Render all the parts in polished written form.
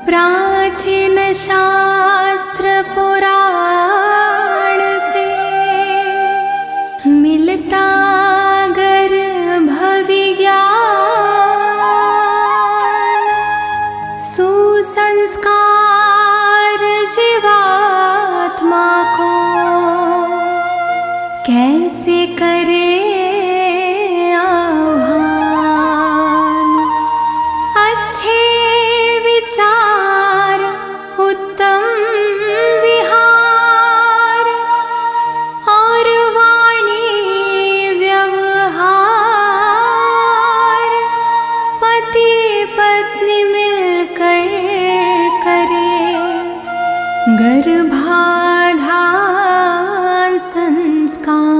प्राचीन शास्त्र पुराण से मिलता गर्भ विज्ञान, सुसंस्कार जीवात्मा को कैसे करे आह्वान। अच्छे विचार उत्तम विहार और वाणी व्यवहार पति पत्नी मिलकर करे गर्भाधान संस्कार।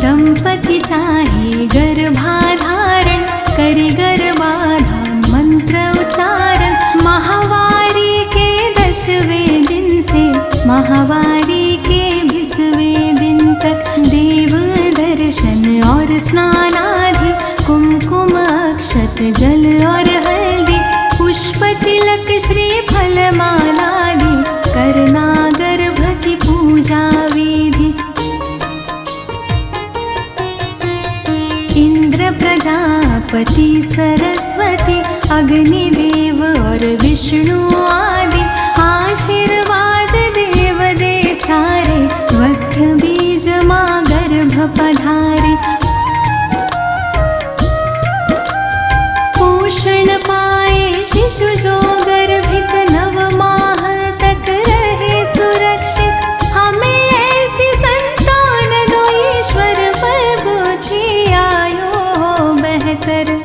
दंपति चाहे गर्भाधारण करे गर्भाधान मंत्र उच्चारण। माहवारी के 10वें दिन से माहवारी के 20वें दिन तक देव दर्शन और स्नान आदि, कुमकुम अक्षत जल और हल्दी, पुष्प तिलक श्रीफल मालादि, करना गर्भ की पूजा विधि। इंद्र प्रजापति सरस्वती अग्निदेव और विष्णु आदि आशीर्वाद देव दे सारे। स्वस्थ बीज माँ गर्भ पधारे, पोषण पाए शिशु जो गर्भित 9 माह तक रहे सुरक्षित। हमें ऐसी संतान दो ईश्वर पर बुद्धि आयो बेहतर।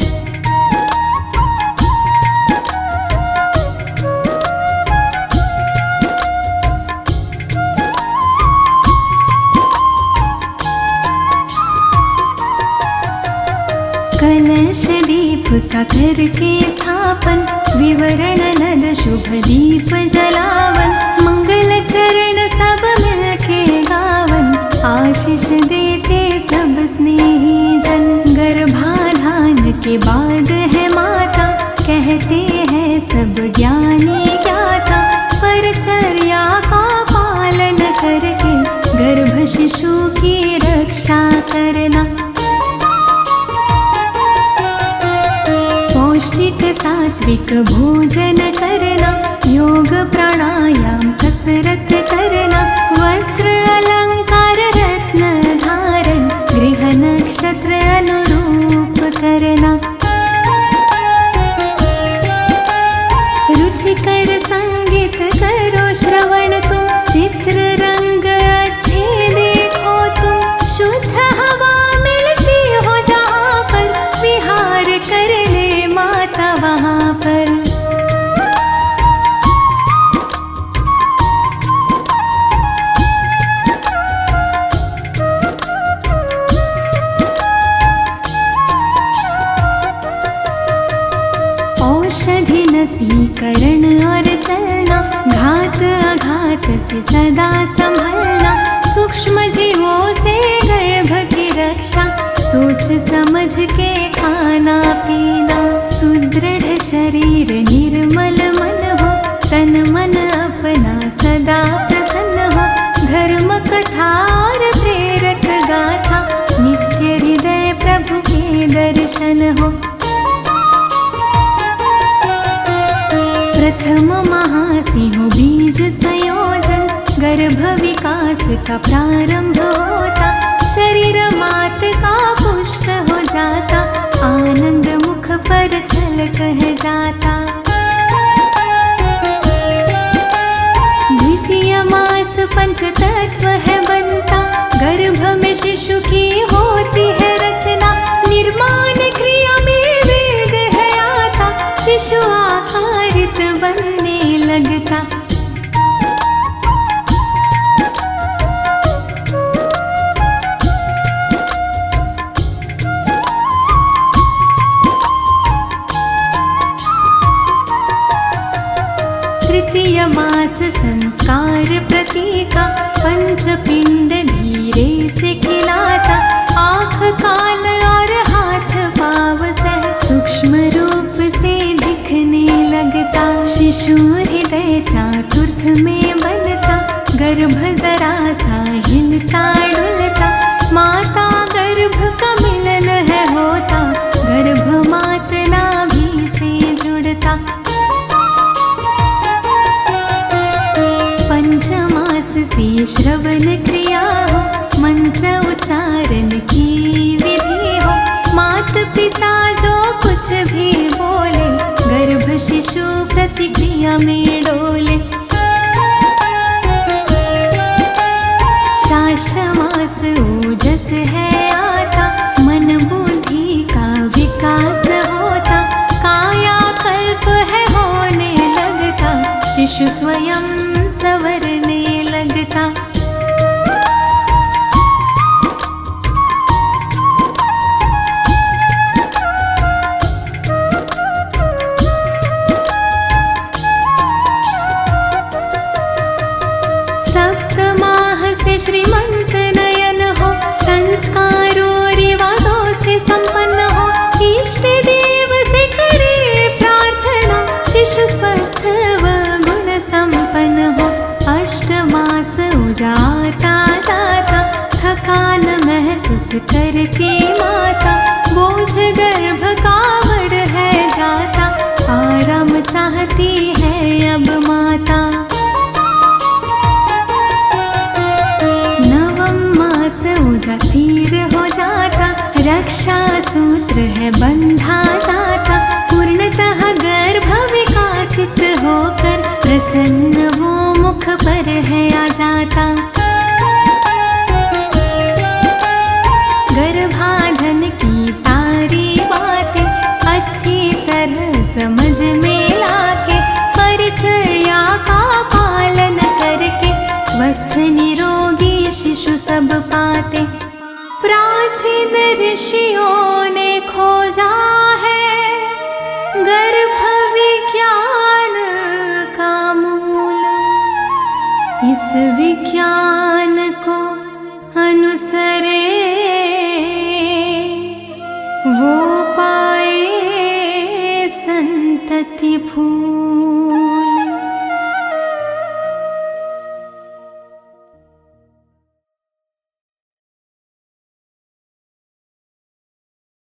कलश दीप का करके स्थापन, विवरण नद शुभ दीप जलावन। मंगल चरण सब मिलके गावन, आशीष देते सब स्नेही जन। गर्भाधान के बाद है माता, कहते हैं सब ज्ञानी ज्ञाता। परिचर्या का पालन करके गर्भ शिशु की रक्षा करना। पौष्टिक सात्विक भोजन करना, योग प्राणायाम कसरत करना। वस्त्र अलंकार रत्न धारण, गृह नक्षत्र अनुरूप करना। रुचिकर संगीत करो श्रवण तुम, चित्र रंग अच्छे देखो तुम। शुद्ध हवा मिलती हो जहाँ पर, विहार कर ले माता वहाँ पर। औषधि नसीकरण और चलना, घात अघात से सदा संभलना। सूक्ष्म जीवों से गर्भ की रक्षा, सोच समझ के खाना पीना। सुदृढ़ शरीर निर्मल मन हो, तन मन अपना सदा प्रसन्न हो। धर्म कथा और प्रेरक गाथा, नित्य हृदय प्रभु के दर्शन हो। प्रथम महासिंह बीज संयोजन, गर्भ विकास का प्रारंभ होता। शरीर मात का पुष्ट हो जाता, आनंद मुख पर झलक है जाता। द्वितीय मास पंचतत्व है बनता, गर्भ में शिशु की होती है रचना। निर्माण क्रिया में वेग है आता, शिशु आकारित बनने लगता। तृतीय मास संस्कार प्रतीका, पंचपिंड धीरे से खिलाता, आँख कान और हाथ पाँव सह सूक्ष्म रूप से दिखने लगता। शिशु हृदय चतुर्थ में बनता, गर्भ जरा सा हिलता डुलता, माता गर्भ का मिलन है होता, गर्भ मात नाभि से जुड़ता। पंचमास से श्रवण क्रिया हो, मंत्र उच्चारण की विधि हो, मात पिता जो कुछ भी बोले, गर्भ शिशु प्रतिक्रिया में डोले। षष्ठ मास ओजस है आता, मन बुद्धि का विकास होता, काया कल्प है होने लगता, शिशु स्वयं संवरने लगता। सप्तमाह से श्रीमंत नयन हो, संस्कारों रिवाजों से संपन्न हो, इष्ट देव से करे प्रार्थना, शिशु स्वस्थ व गुण संपन्न हो। अष्टमास उजाता जाता, थकान महसूस करके माता, बोझ गर्भ का बढ़ है जाता, आराम चाहती है अब माता। उदासीर हो जाता, रक्षा सूत्र है बंधा जाता, पूर्णतः गर्भ विकासित होकर प्रसन्न वो मुख पर है आ जाता। गर्भाधान की सारी बातें अच्छी तरह समझ में लाके, परिचर्या का पालन करके, स्वस्थ निरोगी शिशु सब पाते। प्राचीन ऋषियों ने खोजा है गर्भ विज्ञान का मूल, इस विज्ञान को अनुसरे वो पाए संतति फूल।